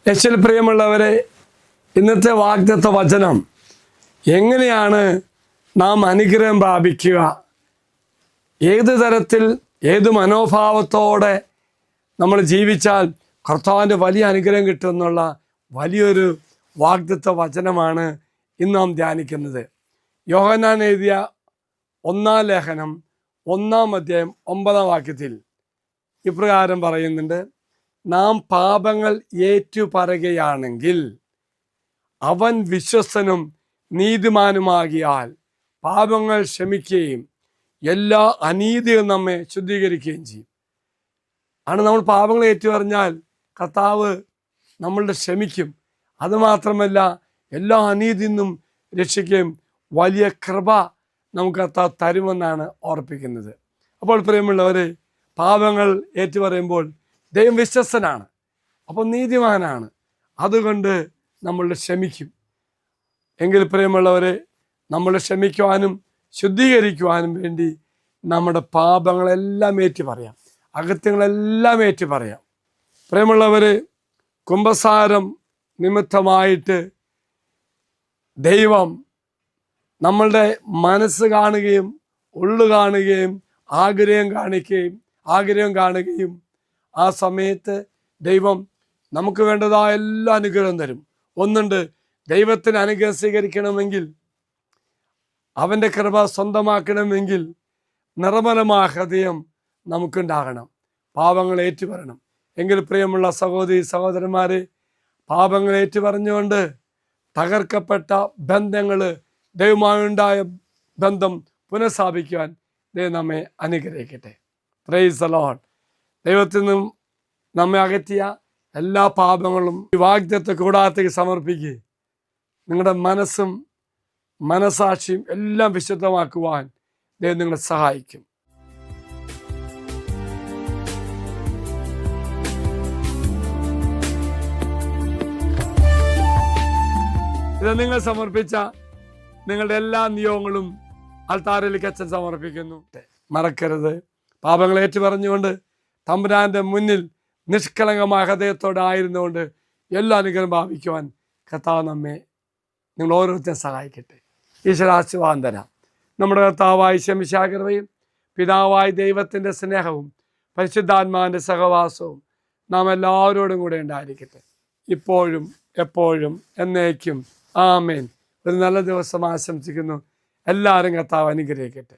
യേശുവിൽ പ്രിയമുള്ളവരെ, ഇന്നത്തെ വാഗ്ദത്ത വചനം എങ്ങനെയാണ് നാം അനുഗ്രഹം പ്രാപിക്കുക, ഏത് തരത്തിൽ ഏത് മനോഭാവത്തോടെ നമ്മൾ ജീവിച്ചാൽ കർത്താവിൻ്റെ വലിയ അനുഗ്രഹം കിട്ടുമെന്നുള്ള വലിയൊരു വാഗ്ദത്ത വചനമാണ് ഇന്ന് നാം ധ്യാനിക്കുന്നത്. യോഹന്നാൻ എഴുതിയ 1-ാം ലേഖനം 1-ാം അധ്യായം 9-ാം വാക്യത്തിൽ ഇപ്രകാരം പറയുന്നുണ്ട്: നാം പാപങ്ങൾ ഏറ്റുപറയുകയാണെങ്കിൽ അവൻ വിശ്വസ്തനും നീതിമാനുമാകിയാൽ പാപങ്ങൾ ക്ഷമിക്കുകയും എല്ലാ അനീതിയും നമ്മെ ശുദ്ധീകരിക്കുകയും ചെയ്യും. നമ്മൾ പാപങ്ങൾ ഏറ്റുപറഞ്ഞാൽ കർത്താവ് നമ്മളുടെ ക്ഷമിക്കും. അതുമാത്രമല്ല, എല്ലാ അനീതിയിൽ നിന്നും രക്ഷിക്കുകയും വലിയ കൃപ നമുക്ക് കർത്താവ് തരുമെന്നാണ് ഓർപ്പിക്കുന്നത്. അപ്പോൾ പ്രിയമുള്ളവരെ, പാപങ്ങൾ ഏറ്റുപറയുമ്പോൾ ദൈവം വിശ്വസ്തനാണ്, അപ്പോൾ നീതിമാനാണ്. അതുകൊണ്ട് നമ്മൾ ക്ഷമിക്കും. എങ്കിൽ പ്രിയമുള്ളവരെ, നമ്മൾ ക്ഷമിക്കുവാനും ശുദ്ധീകരിക്കുവാനും വേണ്ടി നമ്മുടെ പാപങ്ങളെല്ലാം ഏറ്റുപറയാം, അകത്യങ്ങളെല്ലാം ഏറ്റുപറയാം. പ്രിയമുള്ളവരെ, കുമ്പസാരം നിമിത്തമായിട്ട് ദൈവം നമ്മളുടെ മനസ്സ് കാണുകയും ഉള്ളു കാണുകയും ആഗ്രഹം കാണുകയും ആ സമയത്ത് ദൈവം നമുക്ക് വേണ്ടതായ എല്ലാ അനുഗ്രഹം തരും. ഒന്നുണ്ട്, ദൈവത്തിന് അനുഗ്രഹം സ്വീകരിക്കണമെങ്കിൽ, അവൻ്റെ കൃപ സ്വന്തമാക്കണമെങ്കിൽ നിർമ്മലമായ ഹൃദയം നമുക്കുണ്ടാകണം, പാപങ്ങൾ ഏറ്റുപറയണം. എങ്കിൽ പ്രിയമുള്ള സഹോദരി സഹോദരന്മാരെ, പാപങ്ങൾ ഏറ്റുപറഞ്ഞുകൊണ്ട് തകർക്കപ്പെട്ട ബന്ധങ്ങൾ, ദൈവമായുണ്ടായ ബന്ധം പുനഃസ്ഥാപിക്കുവാൻ ദൈവം നമ്മെ അനുഗ്രഹിക്കട്ടെ. Praise the Lord. ദൈവത്തിൽ നിന്നും നമ്മെ അകറ്റിയ എല്ലാ പാപങ്ങളും ഈ വാഗ്ദത്ത കൂടാരത്തേക്ക് സമർപ്പിക്കുക. നിങ്ങളുടെ മനസ്സും മനസാക്ഷിയും എല്ലാം വിശുദ്ധമാക്കുവാൻ ദൈവം നിങ്ങളെ സഹായിക്കും. ഇത് നിങ്ങൾ സമർപ്പിച്ച നിങ്ങളുടെ എല്ലാ നിയോഗങ്ങളും അൽത്താരയിലേക്ക് അച്ഛൻ സമർപ്പിക്കുന്നു. മറക്കരുത്, പാപങ്ങൾ ഏറ്റുപറഞ്ഞുകൊണ്ട് തമ്പുരാന്റെ മുന്നിൽ നിഷ്കളങ്കമായ ഹൃദയത്തോടെ ആയിരുന്നുകൊണ്ട് എല്ലാ അനുഗ്രഹം ഭാവിക്കുവാൻ കർത്താവ് നിങ്ങൾ ഓരോരുത്തരും സഹായിക്കട്ടെ. ഈശ്വരാശീർവാദം തരാം. നമ്മുടെ കർത്താവായ ശമിശിഹായുടെ കൃപയും പിതാവായ ദൈവത്തിൻ്റെ സ്നേഹവും പരിശുദ്ധാത്മാവിൻ്റെ സഹവാസവും നാം എല്ലാവരോടും കൂടെ ഉണ്ടായിരിക്കട്ടെ, ഇപ്പോഴും എപ്പോഴും എന്നേക്കും. ആമേൻ. ഒരു നല്ല ദിവസം ആശംസിക്കുന്നു. എല്ലാവരും കർത്താവ് അനുഗ്രഹിക്കട്ടെ.